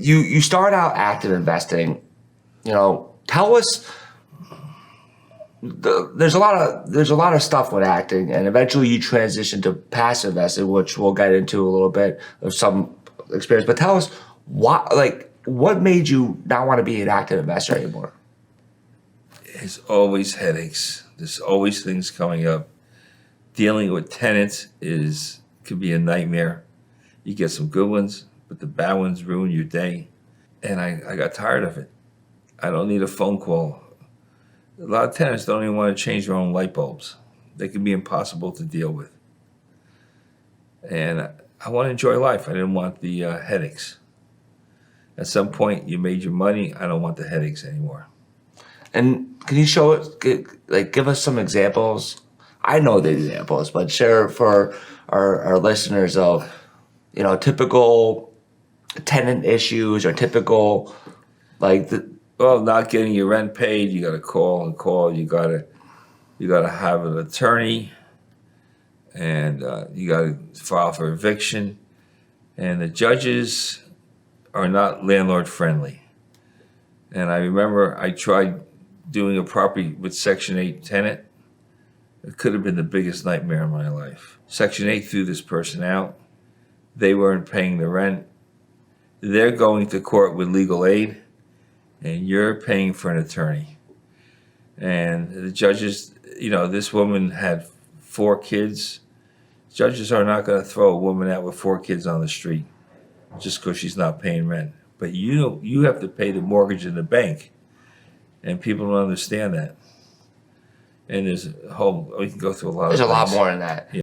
you start out active investing. Tell us. There's a lot of stuff with acting, and eventually you transition to passive investing, which we'll get into a little bit of some experience. But tell us what made you not want to be an active investor anymore? There's always headaches. There's always things coming up. Dealing with tenants could be a nightmare. You get some good ones, but the bad ones ruin your day. And I got tired of it. I don't need a phone call. A lot of tenants don't even want to change their own light bulbs. They can be impossible to deal with. And I want to enjoy life. I didn't want the headaches. At some point, you made your money. I don't want the headaches anymore. And can you show it? Give us some examples. I know the examples, but share for our listeners of typical tenant issues or typical Well, not getting your rent paid, you got to call and call. You got to have an attorney, and you got to file for eviction. And the judges are not landlord friendly. And I remember I tried doing a property with Section 8 tenant. It could have been the biggest nightmare in my life. Section 8 threw this person out. They weren't paying the rent. They're going to court with legal aid, and you're paying for an attorney. And the judges, this woman had 4 kids. Judges are not going to throw a woman out with 4 kids on the street just because she's not paying rent. But you have to pay the mortgage in the bank, and people don't understand that. And we can go through a lot of things. There's a lot more than that. Yeah.